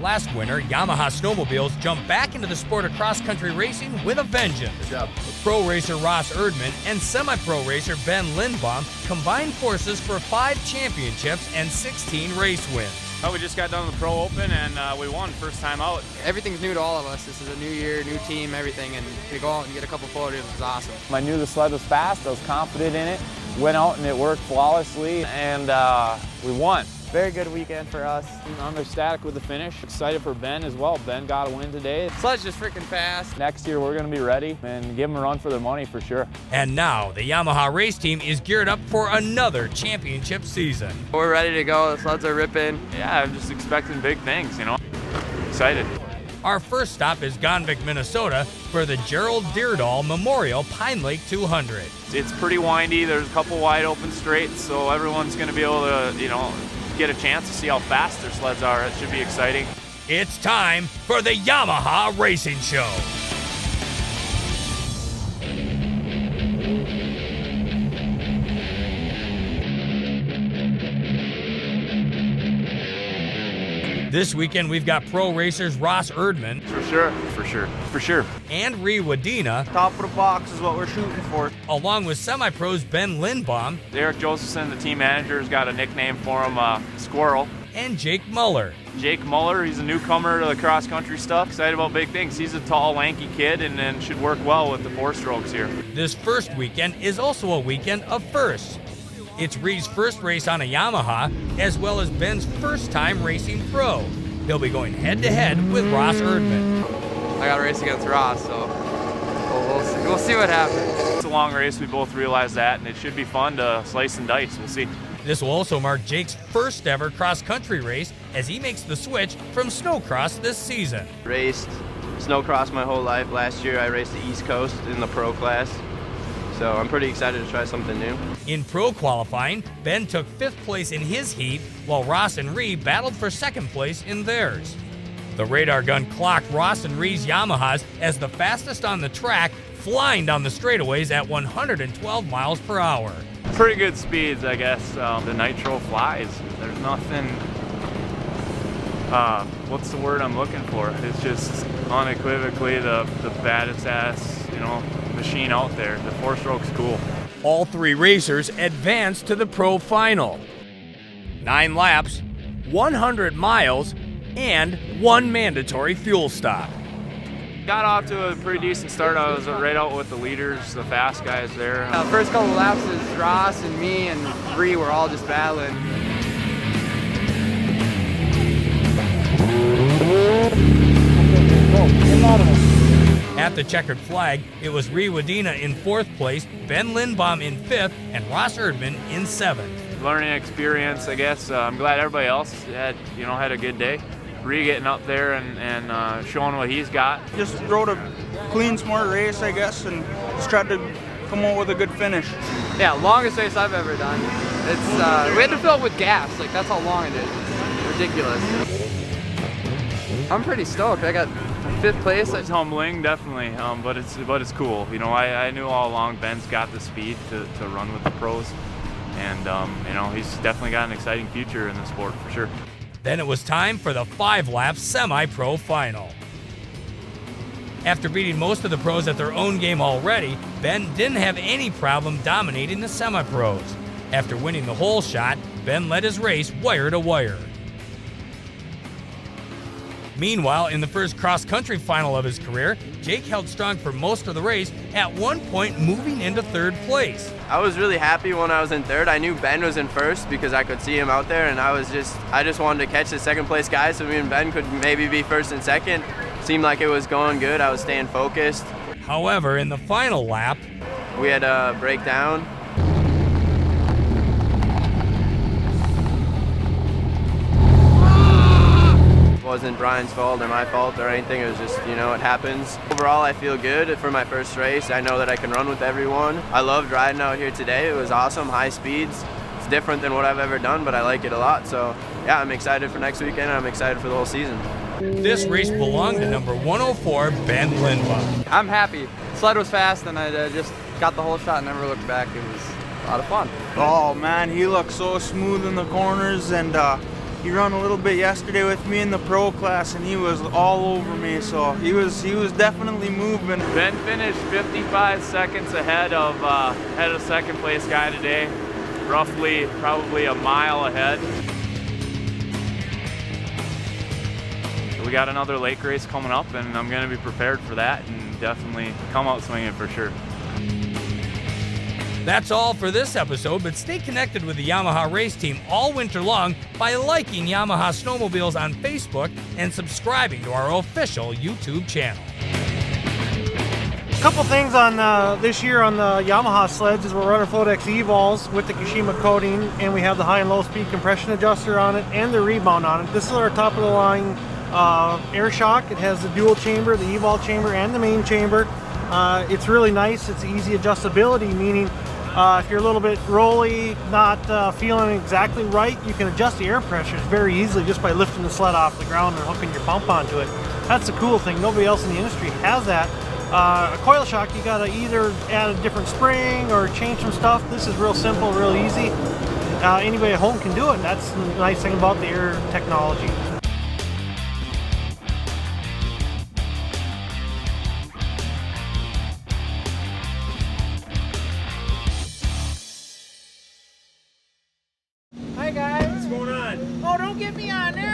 Last winter, Yamaha snowmobiles jumped back into the sport of cross-country racing with a vengeance. Good job. Pro racer Ross Erdman and semi-pro racer Ben Lindbom combined forces for 5 championships and 16 race wins. We just got done with the Pro Open and we won first time out. Everything's new to all of us. This is a new year, new team, everything, and to go out and get a couple photos was awesome. I knew the sled was fast, I was confident in it, went out and it worked flawlessly, and we won. Very good weekend for us. I'm ecstatic with the finish, excited for Ben as well. Ben got a win today. Sled's just freaking fast. Next year we're going to be ready and give them a run for their money for sure. And now the Yamaha Race Team is geared up for another championship season. We're ready to go. The sleds are ripping. Yeah, I'm just expecting big things, you know. Excited. Our first stop is Gonvick, Minnesota for the Gerald Deardahl Memorial Pine Lake 200. It's pretty windy. There's a couple wide open straights, so everyone's going to be able to, you know, get a chance to see how fast their sleds are. It should be exciting. It's time for the Yamaha Racing Show. This weekend, we've got pro racers Ross Erdman. For sure. And Wadena. Top of the box is what we're shooting for. Along with semi-pros Ben Lindbom. Eric Josephson, the team manager, has got a nickname for him, Squirrel. And Jake Muller. Jake Muller, he's a newcomer to the cross-country stuff. Excited about big things. He's a tall, lanky kid and should work well with the 4-strokes here. This first weekend is also a weekend of firsts. It's Reed's first race on a Yamaha, as well as Ben's first time racing pro. He'll be going head-to-head with Ross Erdman. I got to race against Ross, so we'll see what happens. It's a long race, we both realize that, and it should be fun to slice and dice. We'll see. This will also mark Jake's first ever cross-country race as he makes the switch from snowcross this season. Raced snowcross my whole life. Last year I raced the East Coast in the pro class. So I'm pretty excited to try something new. In pro qualifying, Ben took 5th place in his heat, while Ross and Ree battled for 2nd place in theirs. The radar gun clocked Ross and Ree's Yamahas as the fastest on the track, flying down the straightaways at 112 miles per hour. Pretty good speeds, I guess. The nitro flies. There's nothing, what's the word I'm looking for? It's just unequivocally the baddest ass, you know, machine out there. The 4-stroke's cool. All 3 racers advanced to the pro final. 9 laps, 100 miles, and 1 mandatory fuel stop. Got off to a pretty decent start. I was right out with the leaders, the fast guys there. First couple laps is Ross and me and Ree were all just battling. At the checkered flag, it was Ree Wadena in 4th place, Ben Lindbom in 5th, and Ross Erdman in 7th. Learning experience, I guess. I'm glad everybody else had a good day. Ree getting up there and showing what he's got. Just rode a clean, smart race, I guess, and just tried to come out with a good finish. Yeah, longest race I've ever done. It's we had to fill it with gas. Like, that's how long it is. Ridiculous. I'm pretty stoked. I got 5th place. It's humbling, definitely, but it's cool. You know, I knew all along Ben's got the speed to run with the pros, and you know, he's definitely got an exciting future in the sport for sure. Then it was time for the 5-lap semi-pro final. After beating most of the pros at their own game already, Ben didn't have any problem dominating the semi-pros. After winning the whole shot, Ben led his race wire to wire. Meanwhile, in the first cross-country final of his career, Jake held strong for most of the race, at one point moving into 3rd place. I was really happy when I was in 3rd. I knew Ben was in 1st because I could see him out there, and I just wanted to catch the 2nd place guy so me and Ben could maybe be 1st and 2nd. Seemed like it was going good. I was staying focused. However, in the final lap, we had a breakdown. It wasn't Brian's fault or my fault or anything. It was just, you know, it happens. Overall, I feel good for my first race. I know that I can run with everyone. I loved riding out here today. It was awesome, high speeds. It's different than what I've ever done, but I like it a lot. So yeah, I'm excited for next weekend. I'm excited for the whole season. This race belonged to number 104, Ben Lindbom. I'm happy. Sled was fast, and I just got the whole shot and never looked back. It was a lot of fun. Oh man, he looked so smooth in the corners, and He ran a little bit yesterday with me in the pro class, and he was all over me. So he was definitely moving. Ben finished 55 seconds ahead of second place guy today, roughly probably a mile ahead. So we got another lake race coming up, and I'm going to be prepared for that and definitely come out swinging for sure. That's all for this episode, but stay connected with the Yamaha Race Team all winter long by liking Yamaha Snowmobiles on Facebook and subscribing to our official YouTube channel. A couple things on this year on the Yamaha sleds is we're running Float X E-Vols with the Kashima coating, and we have the high and low speed compression adjuster on it and the rebound on it. This is our top of the line air shock. It has the dual chamber, the E-Vol chamber, and the main chamber. It's really nice. It's easy adjustability, meaning if you're a little bit rolly, not feeling exactly right, you can adjust the air pressures very easily just by lifting the sled off the ground and hooking your pump onto it. That's the cool thing. Nobody else in the industry has that. A coil shock, you gotta either add a different spring or change some stuff. This is real simple, real easy. Anybody at home can do it. That's the nice thing about the air technology. Hi guys. What's going on? Oh, don't get me on there.